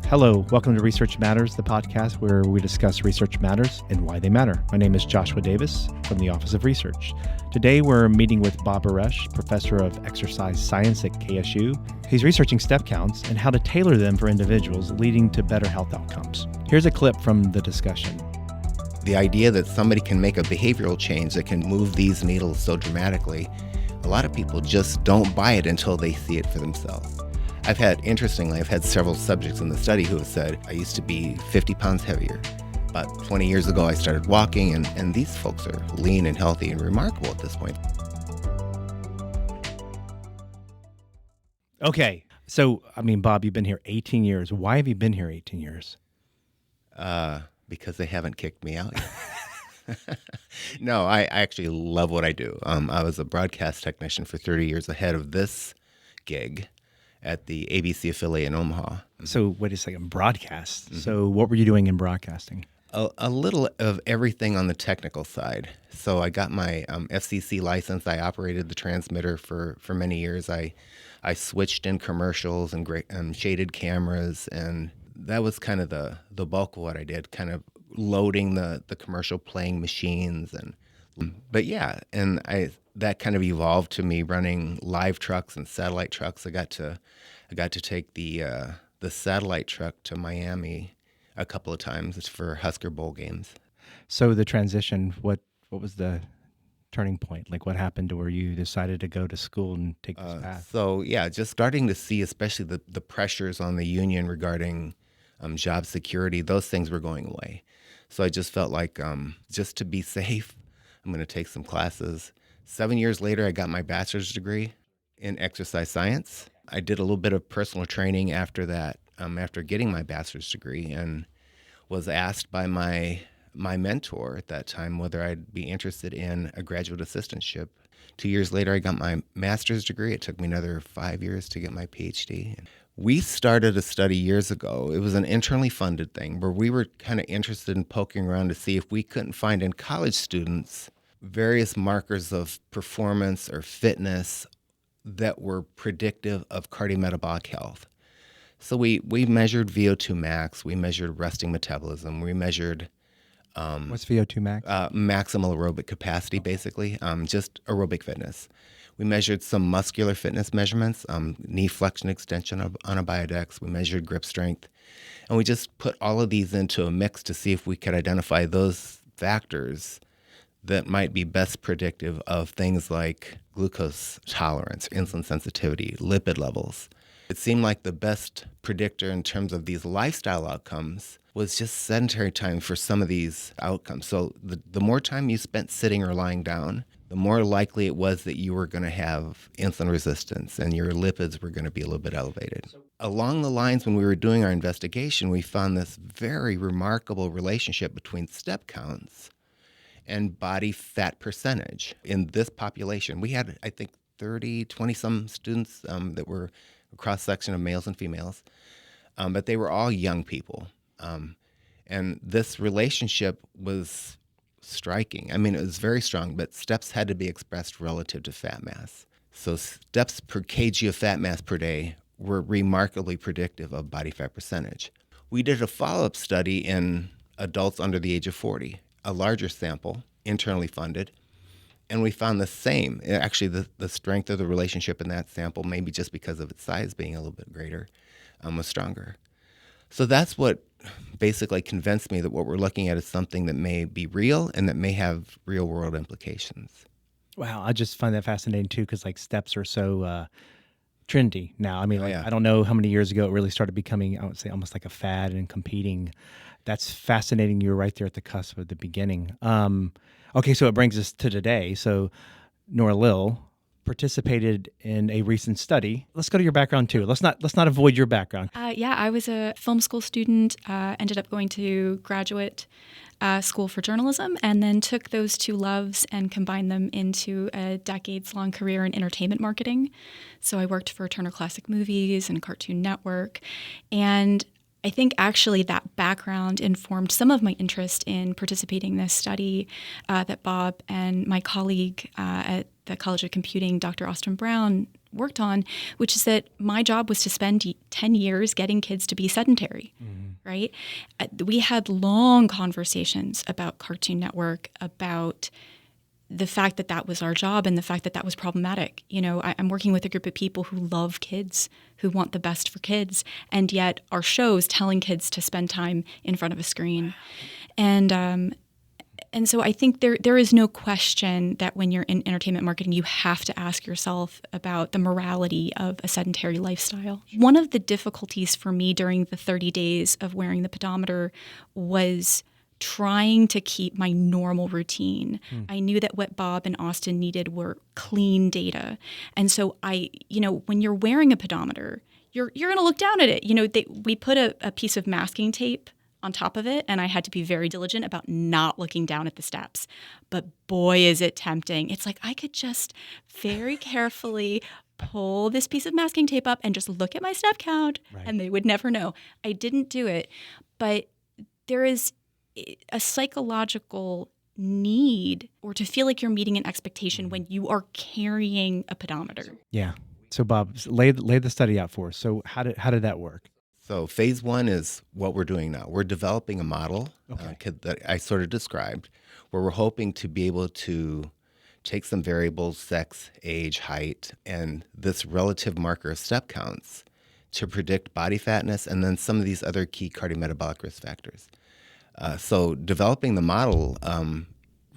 Hello, welcome to Research Matters, the podcast where we discuss research matters and why they matter. My name is Joshua Davis from the Office of Research. Today we're meeting with Buresh, professor of exercise science at KSU. He's researching step counts and how to tailor them for individuals, leading to better health outcomes. Here's a clip from the discussion. The idea that somebody can make a behavioral change that can move these needles so dramatically, a lot of people just don't buy it until they see it for themselves. I've had several subjects in the study who have said, I used to be 50 pounds heavier. About 20 years ago, I started walking, and these folks are lean and healthy and remarkable at this point. Okay, so, Bob, you've been here 18 years. Why have you been here 18 years? Because they haven't kicked me out yet. No, I actually love what I do. I was a broadcast technician for 30 years ahead of this gig at the ABC affiliate in Omaha. So wait a second, broadcast. Mm-hmm. So what were you doing in broadcasting? A little of everything on the technical side. So I got my FCC license. I operated the transmitter for many years. I switched in commercials and shaded cameras, and that was kind of the bulk of what I did, kind of loading the commercial playing machines. But yeah, and that kind of evolved to me running live trucks and satellite trucks. I got to take the satellite truck to Miami a couple of times for Husker Bowl games. So the transition, what was the turning point? Like what happened to where you decided to go to school and take this path? So yeah, just starting to see especially the pressures on the union regarding job security, those things were going away. So I just felt like just to be safe, I'm going to take some classes. 7 years later, I got my bachelor's degree in exercise science. I did a little bit of personal training after that, after getting my bachelor's degree, and was asked by my mentor at that time whether I'd be interested in a graduate assistantship. 2 years later, I got my master's degree. It took me another 5 years to get my PhD. We started a study years ago. It was an internally funded thing where we were kind of interested in poking around to see if we couldn't find in college students various markers of performance or fitness that were predictive of cardiometabolic health. So we measured VO2 max, we measured resting metabolism, we measured what's VO2 max? Maximal aerobic capacity, basically, just aerobic fitness. We measured some muscular fitness measurements, knee flexion extension on a biodex. We measured grip strength. And we just put all of these into a mix to see if we could identify those factors that might be best predictive of things like glucose tolerance, insulin sensitivity, lipid levels. It seemed like the best predictor in terms of these lifestyle outcomes was just sedentary time for some of these outcomes. So the more time you spent sitting or lying down, the more likely it was that you were going to have insulin resistance and your lipids were going to be a little bit elevated. Along the lines, when we were doing our investigation, we found this very remarkable relationship between step counts and body fat percentage in this population. We had, I think, 20-some students that were a cross-section of males and females, but they were all young people. And this relationship was striking. It was very strong, but steps had to be expressed relative to fat mass. So steps per kg of fat mass per day were remarkably predictive of body fat percentage. We did a follow-up study in adults under the age of 40, a larger sample, internally funded, and we found the same. Actually, the strength of the relationship in that sample, maybe just because of its size being a little bit greater, was stronger. So that's what basically convinced me that what we're looking at is something that may be real and that may have real-world implications. Wow, I just find that fascinating too, because steps are so trendy now. Yeah. I don't know how many years ago it really started becoming, I would say, almost like a fad and competing. That's fascinating. You were right there at the cusp of the beginning. Okay, so it brings us to today. So Nora Lil participated in a recent study. Let's go to your background too. Let's not avoid your background. I was a film school student, ended up going to graduate school for journalism, and then took those two loves and combined them into a decades-long career in entertainment marketing. So I worked for Turner Classic Movies and Cartoon Network, and I think actually that background informed some of my interest in participating in this study that Bob and my colleague at the College of Computing, Dr. Austin Brown, worked on, which is that my job was to spend 10 years getting kids to be sedentary, right? We had long conversations about Cartoon Network, about the fact that that was our job and the fact that that was problematic. I'm working with a group of people who love kids, who want the best for kids, and yet our show's telling kids to spend time in front of a screen. And so I think there is no question that when you're in entertainment marketing, you have to ask yourself about the morality of a sedentary lifestyle. One of the difficulties for me during the 30 days of wearing the pedometer was trying to keep my normal routine. I knew that what Bob and Austin needed were clean data. And so when you're wearing a pedometer, you're going to look down at it. We put a piece of masking tape on top of it, and I had to be very diligent about not looking down at the steps. But boy, is it tempting. It's like I could just very carefully pull this piece of masking tape up and just look at my step count, and they would never know. I didn't do it. But there is a psychological need or to feel like you're meeting an expectation when you are carrying a pedometer. Yeah. So Bob, lay the study out for us. So how did that work? So phase one is what we're doing now. We're developing a model that I sort of described, where we're hoping to be able to take some variables, sex, age, height, and this relative marker of step counts to predict body fatness and then some of these other key cardiometabolic risk factors. So developing the model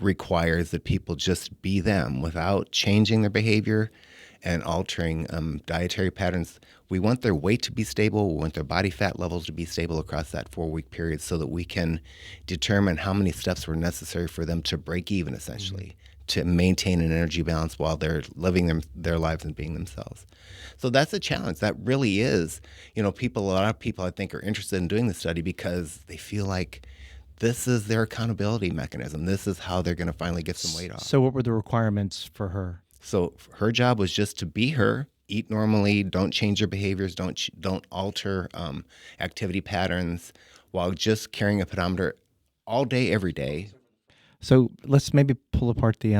requires that people just be them without changing their behavior and altering dietary patterns. We want their weight to be stable. We want their body fat levels to be stable across that 4-week period so that we can determine how many steps were necessary for them to break even, essentially, to maintain an energy balance while they're living their lives and being themselves. So that's a challenge. That really is, a lot of people I think are interested in doing the study because they feel like this is their accountability mechanism. This is how they're going to finally get some weight off. So what were the requirements for her? So her job was just to be her, eat normally, don't change your behaviors, don't alter activity patterns while just carrying a pedometer all day, every day. So let's maybe pull apart the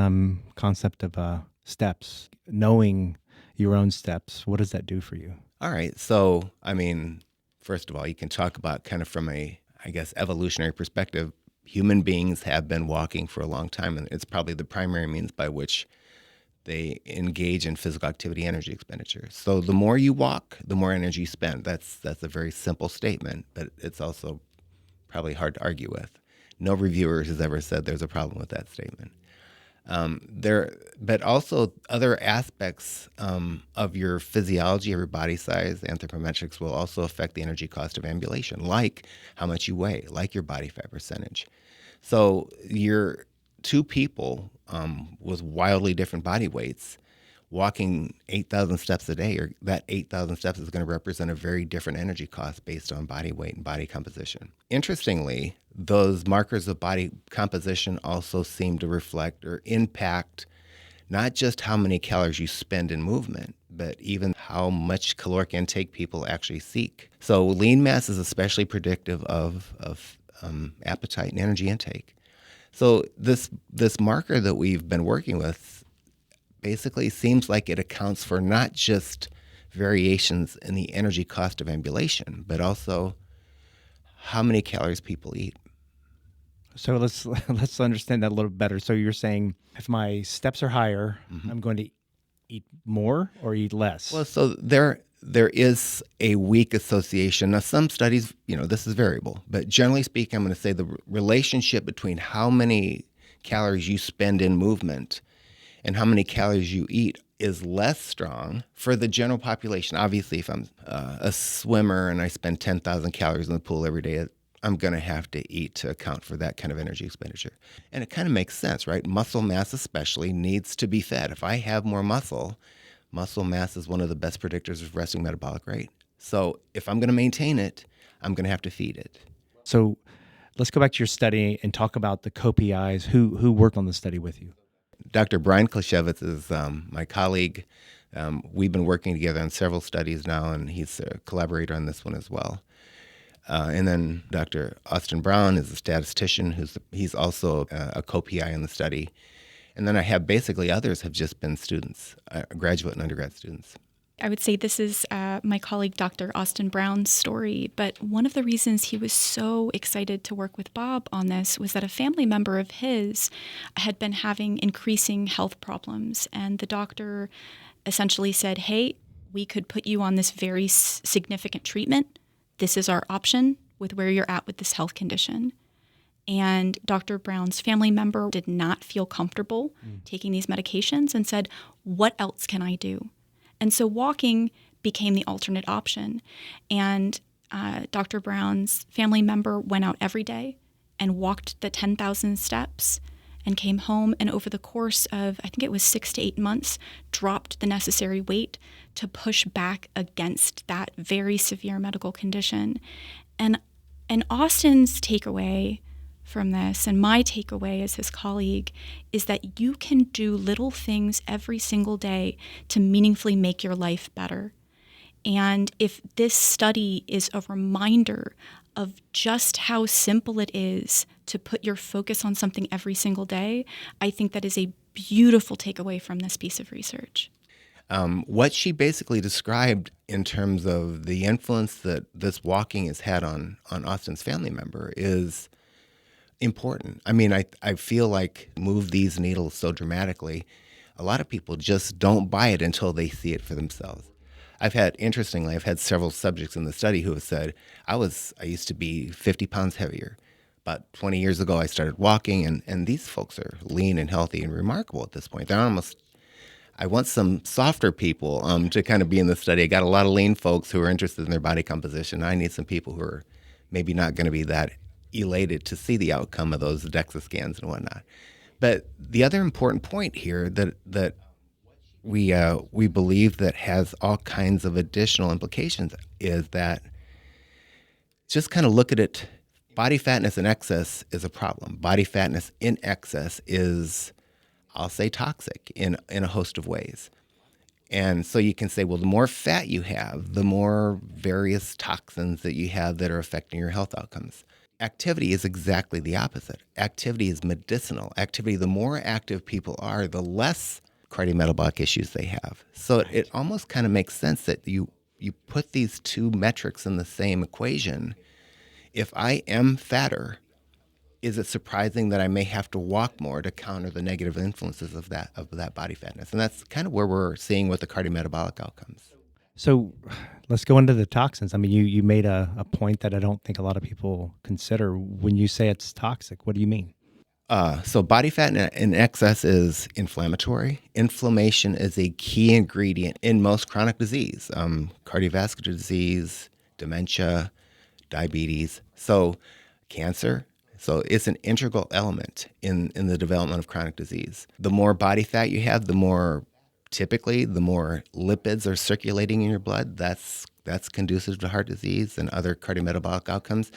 concept of steps, knowing your own steps. What does that do for you? All right. So, first of all, you can talk about kind of from a, evolutionary perspective. Human beings have been walking for a long time, and it's probably the primary means by which they engage in physical activity energy expenditure. So the more you walk, the more energy you spend. That's a very simple statement, but it's also probably hard to argue with. No reviewer has ever said there's a problem with that statement. But also other aspects of your physiology, of your body size, anthropometrics will also affect the energy cost of ambulation, like how much you weigh, like your body fat percentage. So you're two people with wildly different body weights walking 8,000 steps a day, or that 8,000 steps is going to represent a very different energy cost based on body weight and body composition. Interestingly, those markers of body composition also seem to reflect or impact not just how many calories you spend in movement, but even how much caloric intake people actually seek. So lean mass is especially predictive of appetite and energy intake. So this marker that we've been working with basically seems like it accounts for not just variations in the energy cost of ambulation, but also how many calories people eat. So let's understand that a little better. So you're saying if my steps are higher, I'm going to eat more or eat less? Well, so there is a weak association. Now, some studies, this is variable, but generally speaking, I'm going to say the relationship between how many calories you spend in movement and how many calories you eat is less strong for the general population. Obviously, if I'm a swimmer and I spend 10,000 calories in the pool every day, I'm going to have to eat to account for that kind of energy expenditure. And it kind of makes sense, right? Muscle mass especially needs to be fed. If I have more muscle mass is one of the best predictors of resting metabolic rate. So if I'm going to maintain it, I'm going to have to feed it. So let's go back to your study and talk about the co-PIs. Who worked on the study with you? Dr. Brian Klashevitz is my colleague. We've been working together on several studies now, and he's a collaborator on this one as well. And then Dr. Austin Brown is a statistician. He's also a co-PI in the study. And then I have basically others have just been students, graduate and undergrad students. I would say this is my colleague, Dr. Austin Brown's story. But one of the reasons he was so excited to work with Bob on this was that a family member of his had been having increasing health problems. And the doctor essentially said, hey, we could put you on this very significant treatment. This is our option with where you're at with this health condition. And Dr. Brown's family member did not feel comfortable taking these medications and said, what else can I do? And so walking became the alternate option. And Dr. Brown's family member went out every day and walked the 10,000 steps and came home, and over the course of, I think it was 6 to 8 months, dropped the necessary weight to push back against that very severe medical condition. And Austin's takeaway from this, and my takeaway as his colleague, is that you can do little things every single day to meaningfully make your life better. And if this study is a reminder of just how simple it is to put your focus on something every single day, I think that is a beautiful takeaway from this piece of research. What she basically described in terms of the influence that this walking has had on Austin's family member is important. I mean, I feel like move these needles so dramatically, a lot of people just don't buy it until they see it for themselves. Interestingly, I've had several subjects in the study who have said, I used to be 50 pounds heavier. About 20 years ago, I started walking, and these folks are lean and healthy and remarkable at this point. I want some softer people to kind of be in the study. I got a lot of lean folks who are interested in their body composition. I need some people who are maybe not going to be that elated to see the outcome of those DEXA scans and whatnot. But the other important point here that we believe that has all kinds of additional implications is that just kind of look at it. Body fatness in excess is a problem. Body fatness in excess is, I'll say, toxic in a host of ways. And so you can say, well, the more fat you have, the more various toxins that you have that are affecting your health outcomes. Activity is exactly the opposite. Activity is medicinal. The more active people are, the less cardiometabolic issues they have. So it almost kind of makes sense that you put these two metrics in the same equation. If I am fatter, is it surprising that I may have to walk more to counter the negative influences of that body fatness? And that's kind of where we're seeing with the cardiometabolic outcomes. So let's go into the toxins. I mean, you made a point that I don't think a lot of people consider. When you say it's toxic, what do you mean? So body fat in excess is inflammatory. Inflammation is a key ingredient in most chronic disease, cardiovascular disease, dementia, diabetes, so cancer. So it's an integral element in the development of chronic disease. The more body fat you have, the more lipids are circulating in your blood. That's conducive to heart disease and other cardiometabolic outcomes.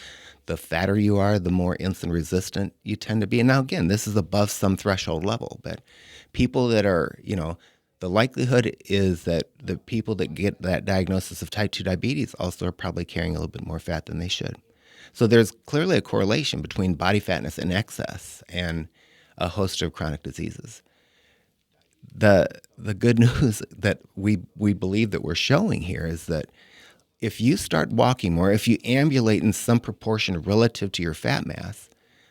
The fatter you are, the more insulin resistant you tend to be. And now again, this is above some threshold level, but people that are, the likelihood is that the people that get that diagnosis of type 2 diabetes also are probably carrying a little bit more fat than they should. So there's clearly a correlation between body fatness in excess and a host of chronic diseases. The good news that we believe that we're showing here is that if you start walking more, if you ambulate in some proportion relative to your fat mass,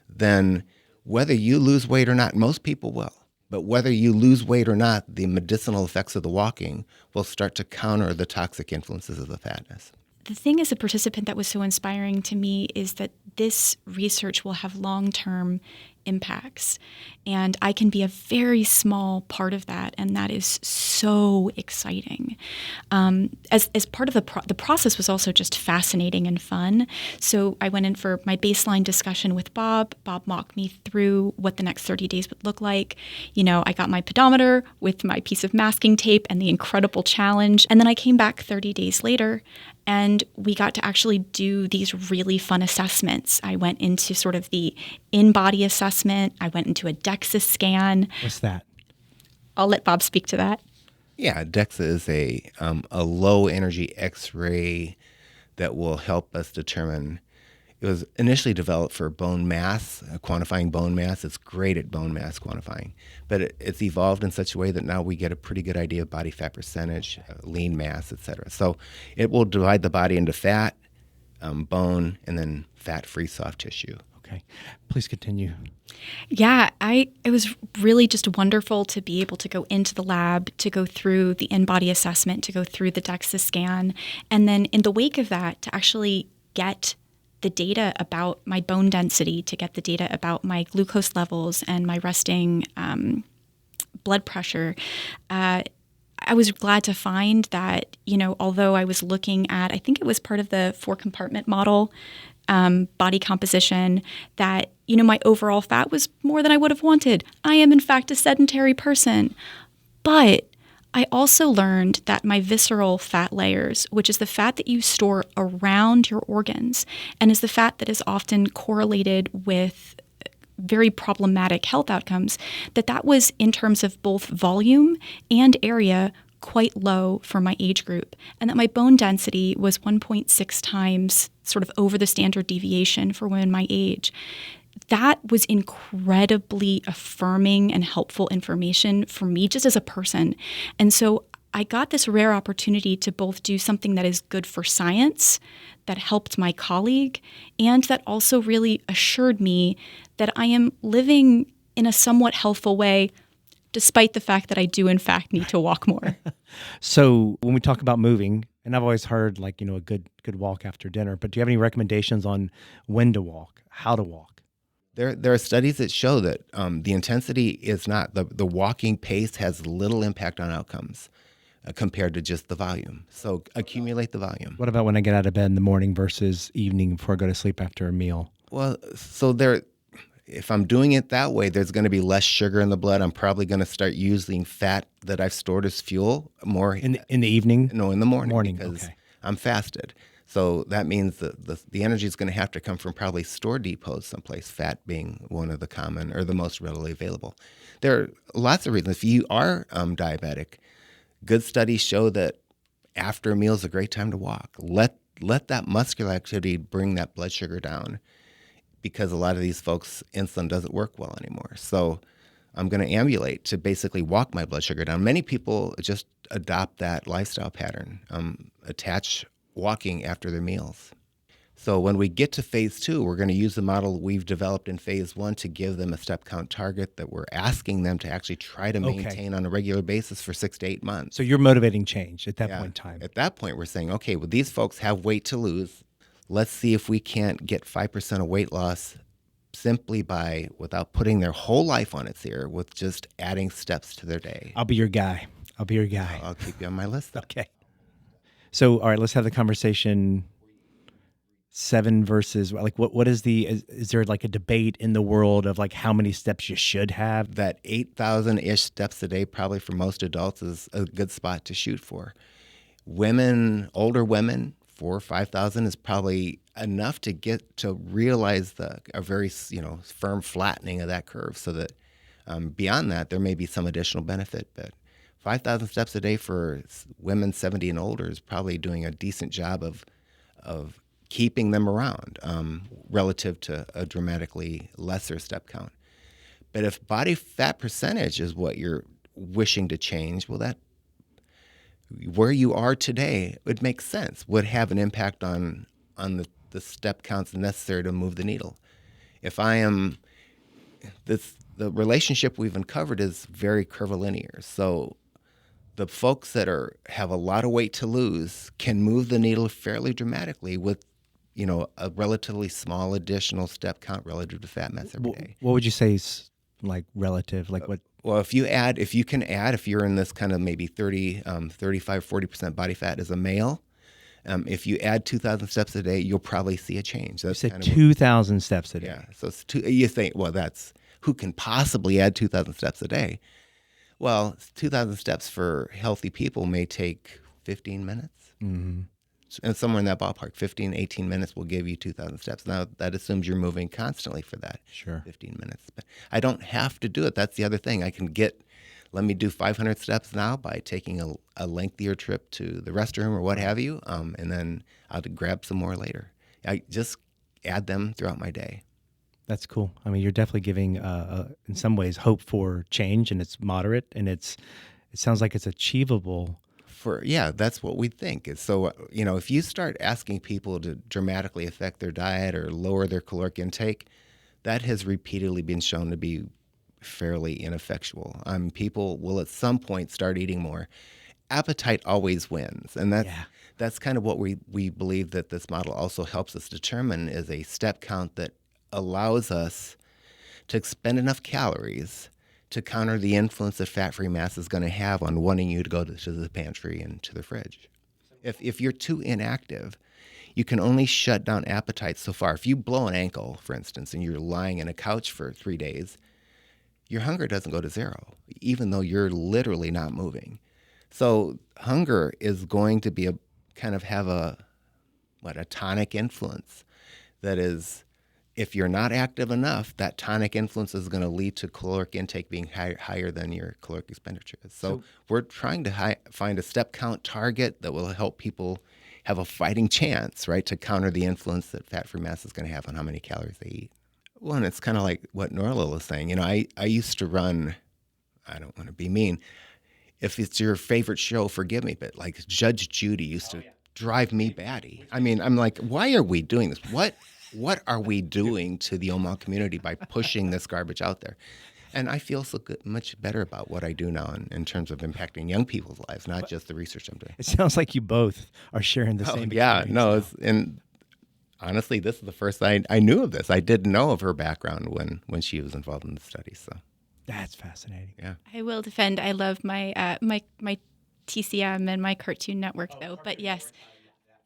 then whether you lose weight or not, most people will, but whether you lose weight or not, the medicinal effects of the walking will start to counter the toxic influences of the fatness. The thing as a participant that was so inspiring to me is that this research will have long-term impacts, and I can be a very small part of that, and that is so exciting. As part of the process was also just fascinating and fun. So I went in for my baseline discussion with Bob. Bob walked me through what the next 30 days would look like. I got my pedometer with my piece of masking tape and the incredible challenge, and then I came back 30 days later, and we got to actually do these really fun assessments. I went into sort of the in-body assessment. I went into a DEXA scan. What's that? I'll let Bob speak to that. Yeah, DEXA is a low-energy X-ray that will help us determine It was initially developed for bone mass, quantifying bone mass. It's great at bone mass quantifying, but it's evolved in such a way that now we get a pretty good idea of body fat percentage, lean mass, et cetera. So it will divide the body into fat, bone, and then fat-free soft tissue. Okay. Please continue. Yeah, it was really just wonderful to be able to go into the lab, to go through the in-body assessment, to go through the DEXA scan, and then in the wake of that, to actually get the data about my bone density, to get the data about my glucose levels and my resting blood pressure. I was glad to find that, although I was looking at, I think it was part of the 4-compartment model, body composition, that, my overall fat was more than I would have wanted. I am, in fact, a sedentary person. But I also learned that my visceral fat layers, which is the fat that you store around your organs and is the fat that is often correlated with very problematic health outcomes, that was, in terms of both volume and area, quite low for my age group, and that my bone density was 1.6 times sort of over the standard deviation for women my age. That was incredibly affirming and helpful information for me just as a person. And so I got this rare opportunity to both do something that is good for science, that helped my colleague, and that also really assured me that I am living in a somewhat healthful way, despite the fact that I do, in fact, need to walk more. So when we talk about moving, and I've always heard a good walk after dinner, but do you have any recommendations on when to walk, how to walk? There are studies that show that the intensity is not, the walking pace has little impact on outcomes compared to just the volume. So accumulate the volume. What about when I get out of bed in the morning versus evening before I go to sleep after a meal? Well, so if I'm doing it that way, there's going to be less sugar in the blood. I'm probably going to start using fat that I've stored as fuel more. In the evening? No, in the morning. Because okay. I'm fasted. So that means that the energy is going to have to come from probably stored depots someplace, fat being one of the common or the most readily available. There are lots of reasons. If you are diabetic, good studies show that after a meal is a great time to walk. Let that muscular activity bring that blood sugar down, because a lot of these folks, insulin doesn't work well anymore. So I'm going to ambulate to basically walk my blood sugar down. Many people just adopt that lifestyle pattern, attach walking after their meals. So when we get to phase 2, we're going to use the model we've developed in phase 1 to give them a step count target that we're asking them to actually try to maintain on a regular basis for 6 to 8 months. So you're motivating change at that point in time. At that point, we're saying, okay, well, these folks have weight to lose. Let's see if we can't get 5% of weight loss simply without putting their whole life on its ear, with just adding steps to their day. I'll be your guy. I'll keep you on my list, though. Okay. So, all right, let's have the conversation. 7 versus what is is there a debate in the world of how many steps you should have? That 8,000-ish steps a day, probably for most adults, is a good spot to shoot for. Older women, 4,000 or 5,000 is probably enough to get to realize a very firm flattening of that curve, so that beyond that there may be some additional benefit. But 5,000 steps a day for women 70 and older is probably doing a decent job of keeping them around relative to a dramatically lesser step count. But if body fat percentage is what you're wishing to change, well, that where you are today would make sense, would have an impact on the step counts necessary to move the needle. If I am the relationship we've uncovered is very curvilinear. So the folks that have a lot of weight to lose can move the needle fairly dramatically with a relatively small additional step count relative to fat mass every day. What would you say is relative? What? Well, if you're in this kind of maybe 30, 35, 40% body fat as a male, if you add 2,000 steps a day, you'll probably see a change. That's you said 2,000 steps a day. Yeah. So you think, well, who can possibly add 2,000 steps a day? Well, 2,000 steps for healthy people may take 15 minutes. Mm-hmm. And somewhere in that ballpark, 15, 18 minutes will give you 2,000 steps. Now, that assumes you're moving constantly for that 15 minutes. But I don't have to do it. That's the other thing. Let me do 500 steps now by taking a lengthier trip to the restroom or what have you, and then I'll grab some more later. add them throughout my day. That's cool. I mean, you're definitely giving, in some ways, hope for change, and it's moderate, and it sounds like it's achievable. That's what we think. So, if you start asking people to dramatically affect their diet or lower their caloric intake, that has repeatedly been shown to be fairly ineffectual. People will at some point start eating more. Appetite always wins, and that's kind of what we believe that this model also helps us determine, is a step count that allows us to expend enough calories to counter the influence that fat-free mass is going to have on wanting you to go to the pantry and to the fridge. If you're too inactive, you can only shut down appetite so far. If you blow an ankle, for instance, and you're lying in a couch for 3 days, your hunger doesn't go to zero, even though you're literally not moving. So hunger is going to be have a tonic influence. That is, if you're not active enough, that tonic influence is going to lead to caloric intake being higher than your caloric expenditure is. So we're trying to find a step count target that will help people have a fighting chance, right, to counter the influence that fat-free mass is going to have on how many calories they eat. Well, and it's kind of like what Norla was saying. I used to run, I don't want to be mean, if it's your favorite show, forgive me, but like Judge Judy used to drive me batty. I mean, I'm like, why are we doing this? What are we doing to the Omaha community by pushing this garbage out there? And I feel much better about what I do now in terms of impacting young people's lives, not just the research I'm doing. It sounds like you both are sharing the same experience. Yeah, no, and honestly, this is the first I knew of this. I didn't know of her background when she was involved in the study. So that's fascinating. Yeah, I will defend. I love my my TCM and my Cartoon Network, though. But yes,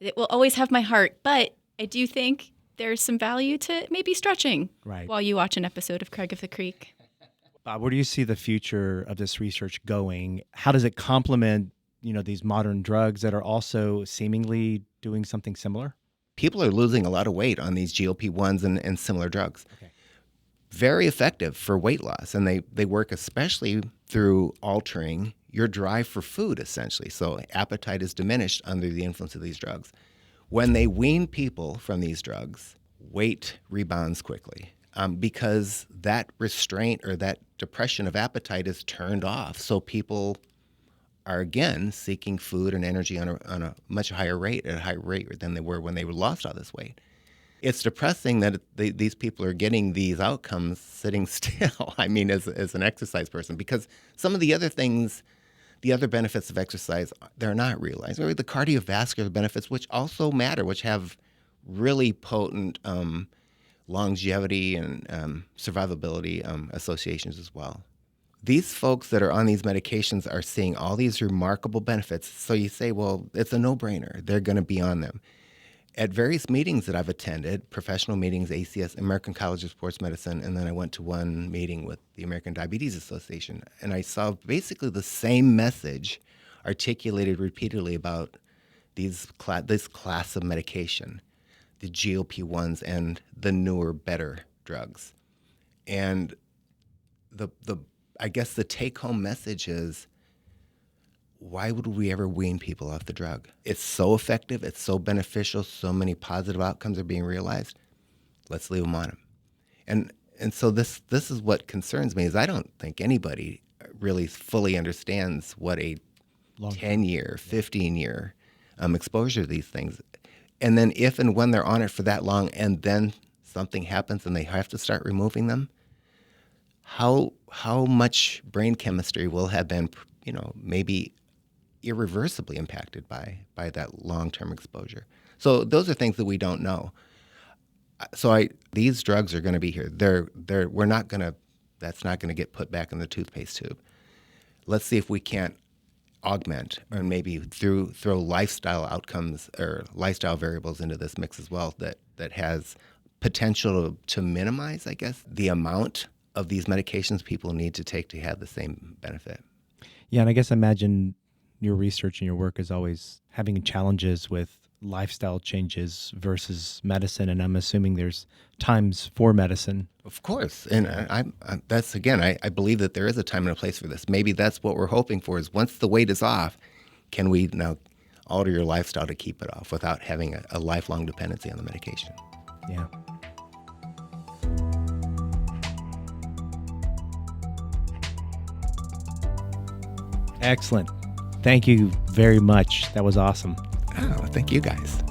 it will always have my heart. But I do think there's some value to maybe stretching while you watch an episode of Craig of the Creek. Bob, where do you see the future of this research going? How does it complement, these modern drugs that are also seemingly doing something similar? People are losing a lot of weight on these GLP-1s and similar drugs. Okay. Very effective for weight loss, and they work especially through altering your drive for food, essentially. So appetite is diminished under the influence of these drugs. When they wean people from these drugs, weight rebounds quickly because that restraint or that depression of appetite is turned off. So people are, again, seeking food and energy on a much higher rate, at a higher rate than they were when they lost all this weight. It's depressing that these people are getting these outcomes sitting still, as an exercise person, because some of the other things, the other benefits of exercise, they're not realized. Or the cardiovascular benefits, which also matter, which have really potent longevity and survivability associations as well. These folks that are on these medications are seeing all these remarkable benefits. So you say, well, it's a no-brainer. They're going to be on them. At various meetings that I've attended, professional meetings, ACS, American College of Sports Medicine, and then I went to one meeting with the American Diabetes Association, and I saw basically the same message articulated repeatedly about this class of medication, the GLP-1s and the newer, better drugs. And I guess the take-home message is, why would we ever wean people off the drug? It's so effective. It's so beneficial. So many positive outcomes are being realized. Let's leave them on them. And so this is what concerns me, is I don't think anybody really fully understands what a 10-year, 15-year exposure to these things. And then if and when they're on it for that long and then something happens and they have to start removing them, how much brain chemistry will have been, maybe irreversibly impacted by that long-term exposure. So those are things that we don't know. So these drugs are going to be here. That's not going to get put back in the toothpaste tube. Let's see if we can't augment or maybe throw lifestyle outcomes or lifestyle variables into this mix as well that has potential to minimize, I guess, the amount of these medications people need to take to have the same benefit. Yeah, and I guess imagine your research and your work is always having challenges with lifestyle changes versus medicine, and I'm assuming there's times for medicine. Of course, and I believe that there is a time and a place for this. Maybe that's what we're hoping for, is once the weight is off, can we now alter your lifestyle to keep it off without having a lifelong dependency on the medication? Yeah. Excellent. Thank you very much. That was awesome. Oh, thank you guys.